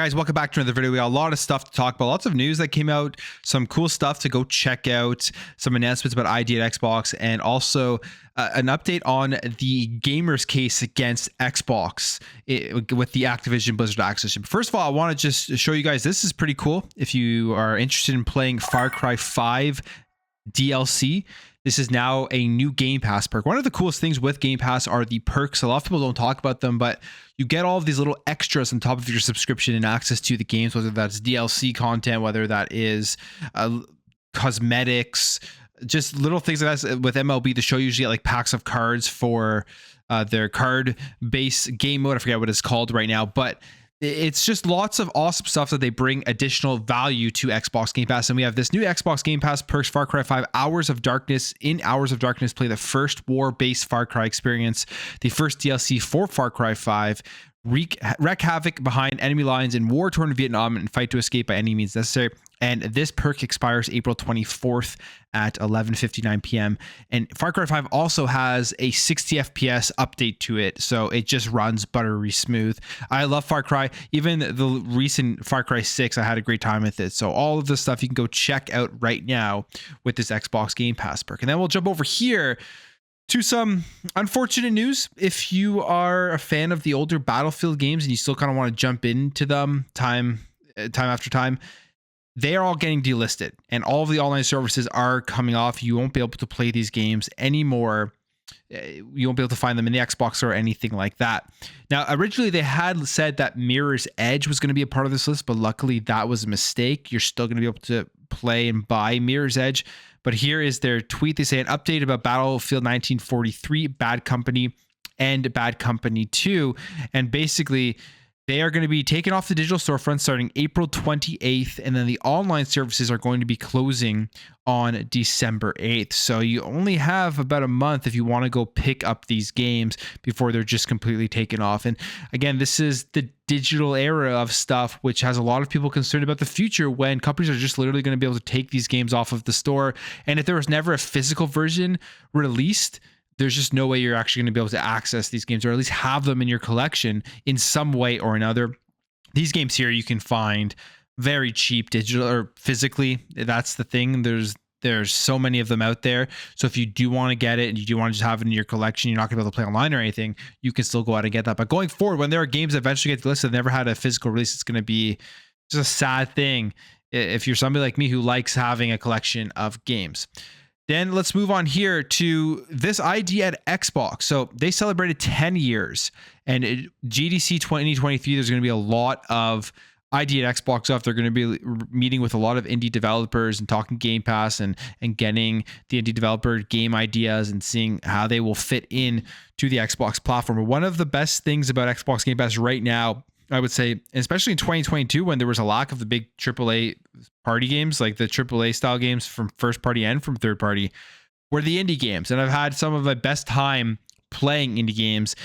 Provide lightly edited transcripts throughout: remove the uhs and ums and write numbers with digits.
Guys, welcome back to another video. We got a lot of stuff to talk about, lots of news that came out, some cool stuff to go check out, some announcements about ID at Xbox, and also an update on the gamers case against Xbox with the Activision Blizzard acquisition. First of all, I want to just show you guys, this is pretty cool. If you are interested in playing Far Cry 5 DLC, this is now a new Game Pass perk. One of the coolest things with Game Pass are the perks. A lot of people don't talk about them, but you get all of these little extras on top of your subscription and access to the games, whether that's DLC content, whether that is cosmetics, just little things like that. With MLB, the show usually get like packs of cards for their card-based game mode. I forget what it's called right now, but it's just lots of awesome stuff that they bring additional value to Xbox Game Pass. And we have this new Xbox Game Pass perks, Far Cry 5 Hours of Darkness. In Hours of Darkness, play the first war-based Far Cry experience, the first DLC for Far Cry 5. Wreak havoc behind enemy lines in war-torn Vietnam and fight to escape by any means necessary. And this perk expires April 24th at 11:59 p.m. And Far Cry 5 also has a 60 FPS update to it, so it just runs buttery smooth. I love Far Cry. Even the recent Far Cry 6, I had a great time with it. So all of this stuff you can go check out right now with this Xbox Game Pass perk. And then we'll jump over here to some unfortunate news. If you are a fan of the older Battlefield games and you still kind of want to jump into them time after time, they are all getting delisted and all of the online services are coming off. You won't be able to play these games anymore. You won't be able to find them in the Xbox or anything like that. Now, originally they had said that Mirror's Edge was going to be a part of this list, but luckily that was a mistake. You're still going to be able to play and buy Mirror's Edge. But here is their tweet. They say an update about Battlefield 1943, Bad Company, and Bad Company 2. And basically, they are going to be taken off the digital storefront starting April 28th, and then the online services are going to be closing on December 8th. So you only have about a month if you want to go pick up these games before they're just completely taken off. And again, this is the digital era of stuff, which has a lot of people concerned about the future when companies are just literally going to be able to take these games off of the store. And if there was never a physical version released, there's just no way you're actually going to be able to access these games or at least have them in your collection in some way or another. These games here you can find very cheap digital or physically. That's the thing. There's so many of them out there. So if you do want to get it and you do want to just have it in your collection, you're not going to be able to play online or anything, you can still go out and get that. But going forward, when there are games that eventually get listed that never had a physical release, it's going to be just a sad thing if you're somebody like me who likes having a collection of games. Then let's move on here to this ID at Xbox. So they celebrated 10 years, and GDC 2023, there's going to be a lot of ID at Xbox stuff. They're going to be meeting with a lot of indie developers and talking Game Pass and getting the indie developer game ideas and seeing how they will fit in to the Xbox platform. But one of the best things about Xbox Game Pass right now, I would say, especially in 2022, when there was a lack of the big AAA party games, like the AAA style games from first party and from third party, were the indie games. And I've had some of my best time playing indie games.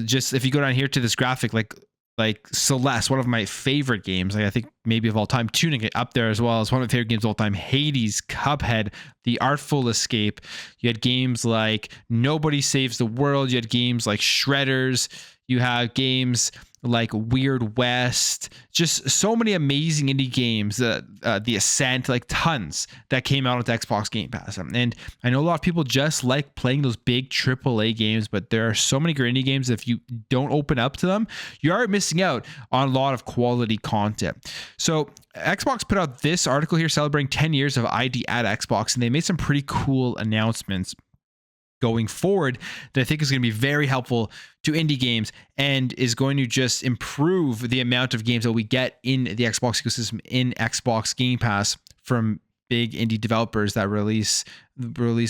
Just if you go down here to this graphic, like Celeste, one of my favorite games, like I think maybe of all time, Tuning it up there as well as one of my favorite games of all time, Hades, Cuphead, The Artful Escape. You had games like Nobody Saves the World. You had games like Shredders. You have games like Weird West, just so many amazing indie games, The Ascent, like tons that came out with Xbox Game Pass. And I know a lot of people just like playing those big AAA games, but there are so many great indie games. If you don't open up to them, you are missing out on a lot of quality content. So Xbox put out this article here celebrating 10 years of ID at Xbox, and they made some pretty cool announcements going forward that I think is going to be very helpful to indie games and is going to just improve the amount of games that we get in the Xbox ecosystem in Xbox Game Pass from big indie developers that release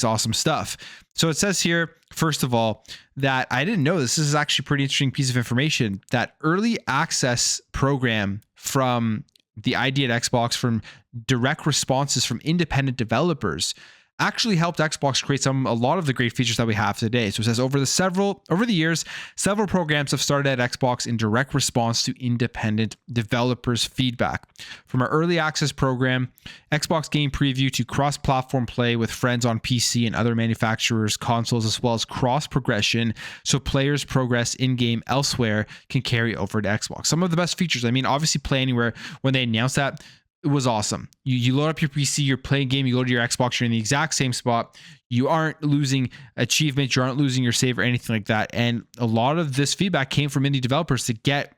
awesome stuff. So it says here, first of all, that I didn't know this is actually a pretty interesting piece of information, that early access program from the ID at Xbox, from direct responses from independent developers, actually helped Xbox create a lot of the great features that we have today. So it says over the years, several programs have started at Xbox in direct response to independent developers' feedback. From our early access program, Xbox Game Preview, to cross-platform play with friends on PC and other manufacturers' consoles, as well as cross-progression, so players' progress in-game elsewhere can carry over to Xbox. Some of the best features. I mean, obviously Play Anywhere, when they announced that, it was awesome. You load up your PC, you're playing a game, you go to your Xbox, you're in the exact same spot. You aren't losing achievements, you aren't losing your save or anything like that. And a lot of this feedback came from indie developers to get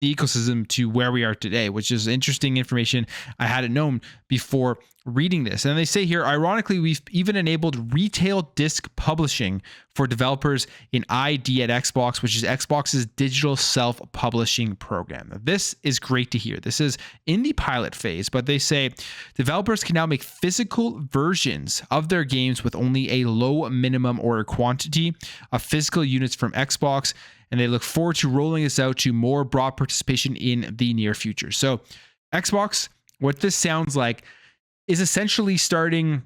the ecosystem to where we are today, which is interesting information I hadn't known before reading this. And they say here, ironically, we've even enabled retail disc publishing for developers in ID at Xbox, which is Xbox's digital self-publishing program. Now, this is great to hear. This is in the pilot phase, but they say developers can now make physical versions of their games with only a low minimum order quantity of physical units from Xbox, and they look forward to rolling this out to more broad participation in the near future. So Xbox, what this sounds like, is essentially starting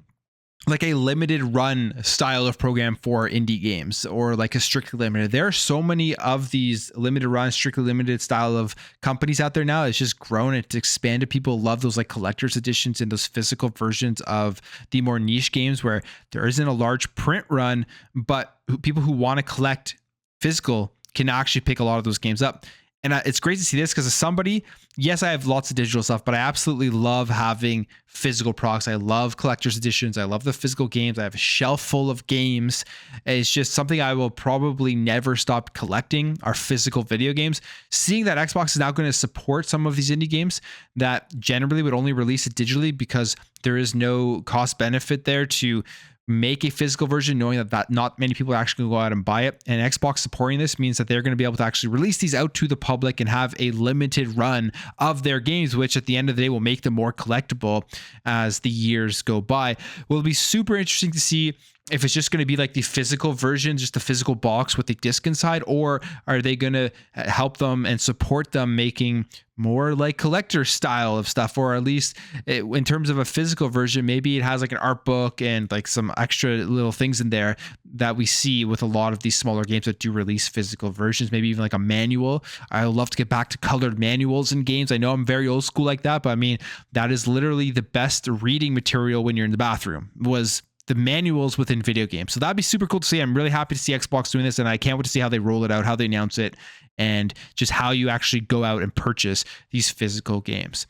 like a limited run style of program for indie games, or like a strictly limited. There are so many of these limited run, strictly limited style of companies out there now. It's just grown, it's expanded. People love those like collector's editions and those physical versions of the more niche games where there isn't a large print run, but people who want to collect physical can actually pick a lot of those games up. And it's great to see this because as somebody, yes, I have lots of digital stuff, but I absolutely love having physical products. I love collector's editions. I love the physical games. I have a shelf full of games. It's just something I will probably never stop collecting, are physical video games. Seeing that Xbox is now going to support some of these indie games that generally would only release it digitally because there is no cost benefit there to make a physical version, knowing that not many people are actually going to go out and buy it. And Xbox supporting this means that they're going to be able to actually release these out to the public and have a limited run of their games, which at the end of the day will make them more collectible as the years go by. Will be super interesting to see if it's just going to be like the physical version, just the physical box with the disc inside, or are they going to help them and support them making more like collector style of stuff, or at least in terms of a physical version, maybe it has like an art book and like some extra little things in there that we see with a lot of these smaller games that do release physical versions, maybe even like a manual. I love to get back to colored manuals in games. I know I'm very old school like that, but I mean, that is literally the best reading material when you're in the bathroom, was the manuals within video games. So that'd be super cool to see. I'm really happy to see Xbox doing this, and I can't wait to see how they roll it out, how they announce it, and just how you actually go out and purchase these physical games.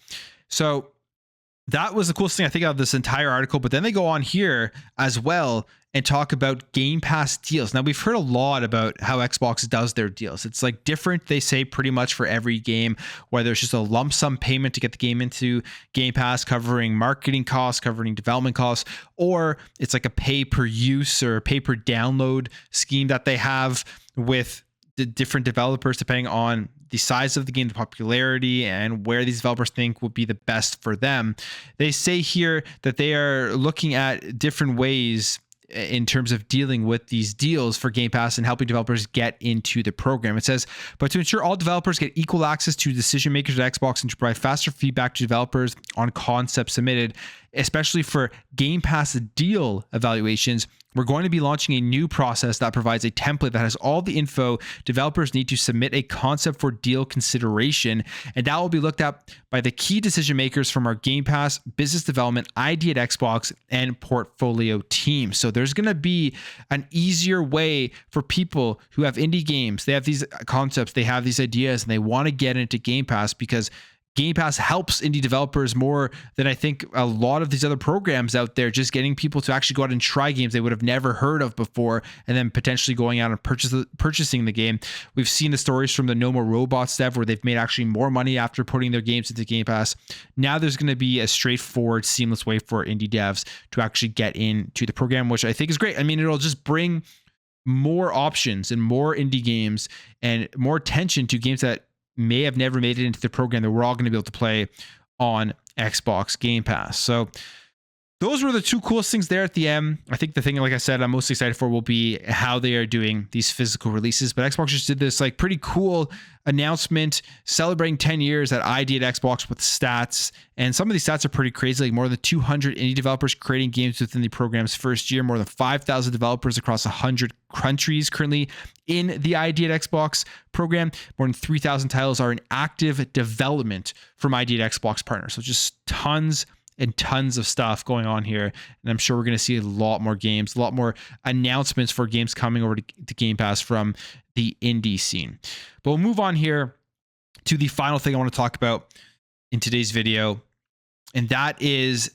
So that was the coolest thing I think of this entire article. But then they go on here as well and talk about Game Pass deals. Now, we've heard a lot about how Xbox does their deals. It's like different, they say, pretty much for every game, whether it's just a lump sum payment to get the game into Game Pass, covering marketing costs, covering development costs, or it's like a pay per use or pay per download scheme that they have with the different developers, depending on the size of the game, the popularity, and where these developers think would be the best for them. They say here that they are looking at different ways in terms of dealing with these deals for Game Pass and helping developers get into the program. It says, but to ensure all developers get equal access to decision makers at Xbox and to provide faster feedback to developers on concepts submitted, especially for Game Pass deal evaluations, we're going to be launching a new process that provides a template that has all the info developers need to submit a concept for deal consideration, and that will be looked at by the key decision makers from our Game Pass, business development, ID at Xbox, and portfolio teams. So there's going to be an easier way for people who have indie games. They have these concepts, they have these ideas, and they want to get into Game Pass because Game Pass helps indie developers more than I think a lot of these other programs out there, just getting people to actually go out and try games they would have never heard of before, and then potentially going out and purchasing the game. We've seen the stories from the No More Robots dev where they've made actually more money after putting their games into Game Pass. Now there's going to be a straightforward, seamless way for indie devs to actually get into the program, which I think is great. I mean, it'll just bring more options and more indie games and more attention to games that may have never made it into the program that we're all going to be able to play on Xbox Game Pass. So those were the two coolest things there at the end. I think the thing, like I said, I'm most excited for will be how they are doing these physical releases. But Xbox just did this like pretty cool announcement celebrating 10 years at ID at Xbox with stats. And some of these stats are pretty crazy, like more than 200 indie developers creating games within the program's first year, more than 5,000 developers across 100 countries currently in the ID at Xbox program. More than 3,000 titles are in active development from ID at Xbox partners. So just tons and tons of stuff going on here. And I'm sure we're going to see a lot more games, a lot more announcements for games coming over to Game Pass from the indie scene. But we'll move on here to the final thing I want to talk about in today's video. And that is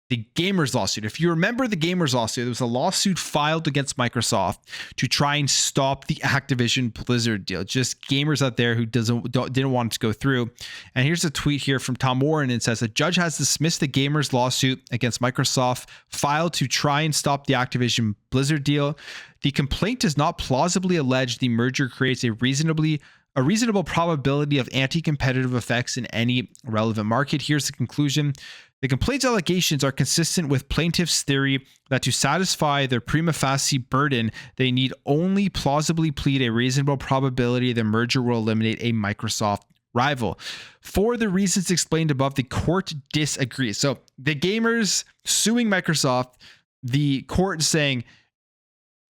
the Gamers lawsuit. If you remember the Gamers lawsuit, there was a lawsuit filed against Microsoft to try and stop the Activision Blizzard deal. Just gamers out there who didn't want it to go through. And here's a tweet here from Tom Warren. It says, a judge has dismissed the Gamers lawsuit against Microsoft filed to try and stop the Activision Blizzard deal. The complaint does not plausibly allege the merger creates a reasonable probability of anti-competitive effects in any relevant market. Here's the conclusion. The complaint's allegations are consistent with plaintiffs' theory that to satisfy their prima facie burden, they need only plausibly plead a reasonable probability the merger will eliminate a Microsoft rival. For the reasons explained above, the court disagrees. So the gamers suing Microsoft, the court saying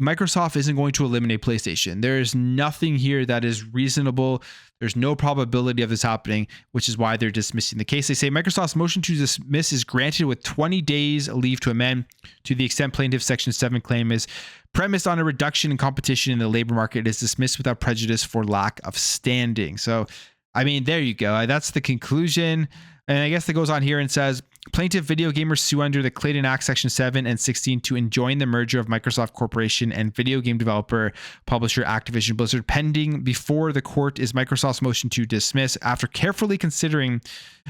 Microsoft isn't going to eliminate PlayStation. There is nothing here that is reasonable. There's no probability of this happening, which is why they're dismissing the case. They say Microsoft's motion to dismiss is granted with 20 days leave to amend to the extent plaintiff's Section 7 claim is premised on a reduction in competition in the labor market. It is dismissed without prejudice for lack of standing. So, I mean, there you go. That's the conclusion. And I guess that goes on here and says, plaintiff video gamers sue under the Clayton Act Section 7 and 16 to enjoin the merger of Microsoft Corporation and video game developer publisher Activision Blizzard. Pending before the court is Microsoft's motion to dismiss. After carefully considering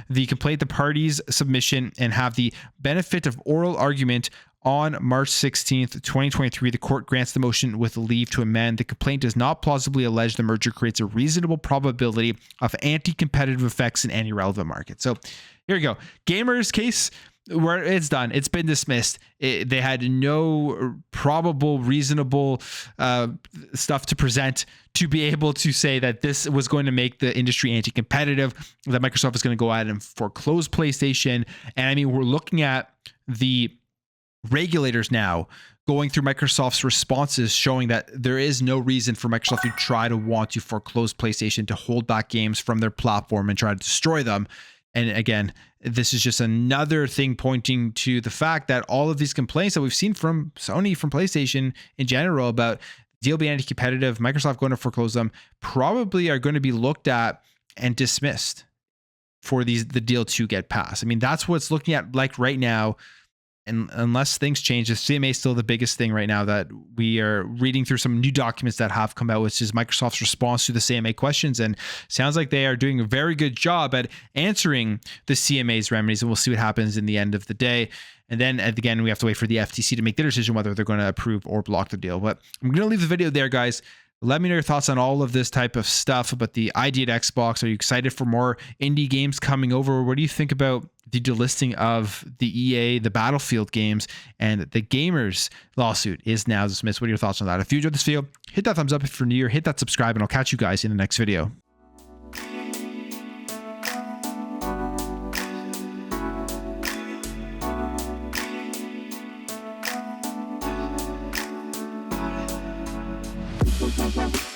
the complaint, the parties' submission, and have the benefit of oral argument on March 16th, 2023, the court grants the motion with leave to amend. The complaint does not plausibly allege the merger creates a reasonable probability of anti-competitive effects in any relevant market. So here we go. Gamers case, where it's done. It's been dismissed. They had no probable, reasonable stuff to present to be able to say that this was going to make the industry anti-competitive, that Microsoft is going to go out and foreclose PlayStation. And I mean, we're looking at the regulators now going through Microsoft's responses showing that there is no reason for Microsoft to try to want to foreclose PlayStation, to hold back games from their platform and try to destroy them. And again, this is just another thing pointing to the fact that all of these complaints that we've seen from Sony, from PlayStation in general about deal being anti-competitive, Microsoft going to foreclose them, probably are going to be looked at and dismissed for the deal to get passed. I mean, that's what it's looking at like right now. And unless things change, the CMA is still the biggest thing right now that we are reading through some new documents that have come out, which is Microsoft's response to the CMA questions. And sounds like they are doing a very good job at answering the CMA's remedies. And we'll see what happens in the end of the day. And then again, we have to wait for the FTC to make their decision whether they're going to approve or block the deal. But I'm going to leave the video there, guys. Let me know your thoughts on all of this type of stuff about the ID at Xbox. Are you excited for more indie games coming over? What do you think about the delisting of the EA, the Battlefield games, and the Gamers lawsuit is now dismissed? What are your thoughts on that? If you enjoyed this video, hit that thumbs up. If you're new, hit that subscribe, and I'll catch you guys in the next video. We'll be right back.